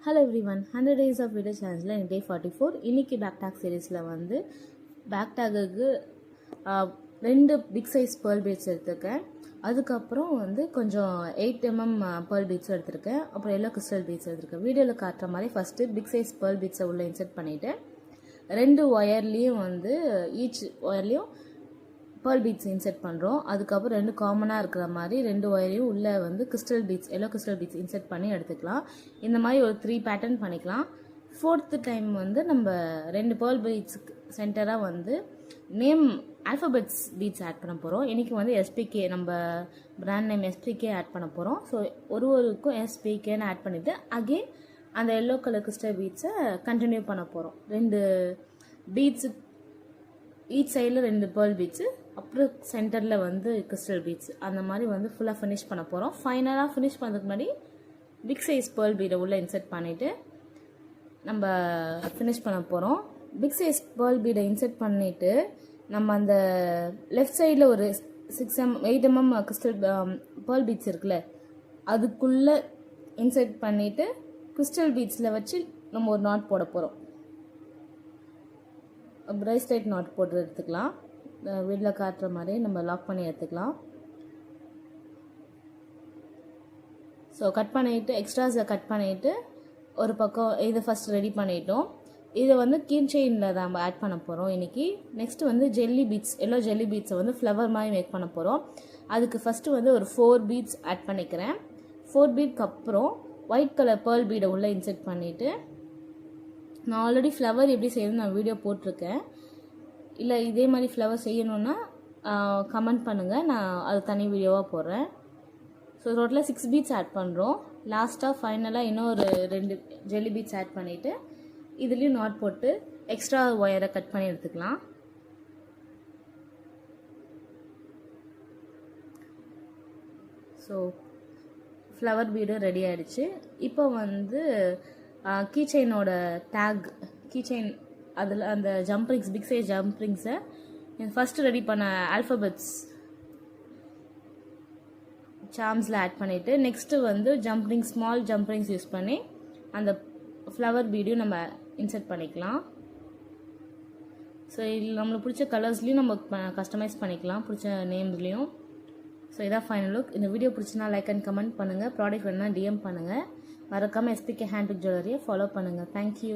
Hello everyone, 100 days of video challenge in day 44. இன்னைக்கு back tag சீரீஸில் வந்து bag டாகுக்கு 2 பிக் சைஸ் பேர்ல் பீட்ஸ் எடுத்திருக்கேன். அதுக்கப்புறம் வந்து கொஞ்சம் 8mm பேர்ல் பீட்ஸ் எடுத்திருக்கேன். அப்புறம் எல்லோ கிறிஸ்டல் பீட்ஸ் எடுத்திருக்கேன். வீடியோவில் காட்டுற மாதிரி ஃபஸ்ட்டு பிக் சைஸ் பேர்ல் பீட்ஸை உள்ளே இன்சர்ட் பண்ணிவிட்டு 2 ஒயர்லேயும் வந்து ஈச் ஒயர்லேயும் பேர்ல் பீட்ஸ் இன்சர்ட் பண்ணுறோம். அதுக்கப்புறம் 2 காமனாக இருக்கிற மாதிரி 2 ஒயரையும் உள்ளே வந்து crystal beads yellow crystal beads insert பண்ணி எடுத்துக்கலாம். இந்த மாதிரி ஒரு 3 பேட்டர்ன் பண்ணிக்கலாம். 4th டைம் வந்து நம்ம 2 பேர்ல் பீட்ஸுக்கு சென்டராக வந்து நேம் ஆல்ஃபபெட்ஸ் பீட்ஸ் ஆட் பண்ண போகிறோம். இன்றைக்கி வந்து எஸ்பிகே நம்ம பிராண்ட் நேம் எஸ்பிகே ஆட் பண்ண போகிறோம். ஸோ ஒருவருக்கும் எஸ்பிகேன்னு ஆட் பண்ணிவிட்டு அகெயின் அந்த எல்லோ கலர் கிறிஸ்டல் பீட்ஸை கண்டினியூ பண்ண போகிறோம். 2 பீட்ஸு ஈச் சைடில் 2 பேர்ல் பீட்ஸு, அப்புறம் சென்டரில் வந்து கிறிஸ்டல் பீட்ஸ், அந்த மாதிரி வந்து ஃபுல்லாக ஃபினிஷ் பண்ண போகிறோம். ஃபைனலாக ஃபினிஷ் பண்ணுறதுக்கு முன்னாடி பிக் சைஸ் பேர்ல் பீடை உள்ளே இன்சர்ட் பண்ணிவிட்டு நம்ம ஃபினிஷ் பண்ண போகிறோம். பிக் சைஸ் பேர்ல் பீடை இன்சர்ட் பண்ணிவிட்டு நம்ம அந்த லெஃப்ட் சைடில் ஒரு 8mm கிறிஸ்டல் பேர்ல் பீட்ஸ் இருக்குல்ல, அதுக்குள்ளே இன்சர்ட் பண்ணிவிட்டு கிறிஸ்டல் பீட்ஸில் வச்சு நம்ம ஒரு நாட் போட போகிறோம். பிரைஸ்லைட் நாட் போட்டு எடுத்துக்கலாம். வீட்டில் காட்டுற மாதிரி நம்ம லாக் பண்ணி எடுத்துக்கலாம். ஸோ கட் பண்ணிவிட்டு எக்ஸ்ட்ராஸை கட் பண்ணிவிட்டு ஒரு பக்கம் இதை ஃபஸ்ட் ரெடி பண்ணிட்டோம். இதை வந்து கீ செயினில் நம்ம ஆட் பண்ண போகிறோம் இன்றைக்கி. நெக்ஸ்ட்டு வந்து ஜெல்லி பீட்ஸ், எல்லோ ஜெல்லி பீட்ஸை வந்து ஃப்ளவர் மாதிரி மேக் பண்ண போகிறோம். அதுக்கு ஃபஸ்ட்டு வந்து ஒரு 4 பீட்ஸ் ஆட் பண்ணிக்கிறேன். 4 பீட்க்கு அப்புறம் ஒயிட் கலர் பேர்ல் பீடை உள்ளே இன்சர்ட் பண்ணிவிட்டு, நான் ஆல்ரெடி ஃப்ளவர் எப்படி செய்யணும்னு நான் வீடியோ போட்டிருக்கேன். இல்லை இதே மாதிரி ஃப்ளவர் செய்யணுன்னா கமெண்ட் பண்ணுங்கள், நான் அது தனி வீடியோவாக போடுறேன். ஸோ டோட்டலாக 6 பீட்ஸ் ஆட் பண்ணுறோம். லாஸ்ட்டாக ஃபைனலாக இன்னொரு 2 ஜெல்லி பீட்ஸ் ஆட் பண்ணிவிட்டு இதுலேயும் நாட் போட்டு எக்ஸ்ட்ரா ஒயரை கட் பண்ணி எடுத்துக்கலாம். ஸோ ஃப்ளவர் பீடு ரெடி ஆகிடுச்சு. இப்போ வந்து கீ செயினோட டேக், கீ செயின் அதில் அந்த ஜம்ப்ரிங்ஸ், பிக் சைஸ் ஜம்ப்ரிங்ஸை ஃபஸ்ட்டு ரெடி பண்ண ஆல்ஃபபெட்ஸ் சார்ம்ஸில் ஆட் பண்ணிவிட்டு நெக்ஸ்ட்டு வந்து ஜம்ப்ரிங், ஸ்மால் ஜம்ப்ரிங்ஸ் யூஸ் பண்ணி அந்த ஃப்ளவர் பீடையும் நம்ம இன்சர்ட் பண்ணிக்கலாம். ஸோ இதில் நம்மளுக்கு பிடிச்ச கலர்ஸ்லேயும் நம்ம கஸ்டமைஸ் பண்ணிக்கலாம், பிடிச்ச நேம்ஸ்லேயும். ஸோ இதான் ஃபைனல் லுக். இந்த வீடியோ பிடிச்சினா லைக் அண்ட் கமெண்ட் பண்ணுங்கள். ப்ராடக்ட் வேணுன்னா DM பண்ணுங்கள். மறக்காமல் எஸ்பிகே ஹேண்ட் பிக் ஜுவல்லரியை ஃபாலோ பண்ணுங்கள். தேங்க்யூ.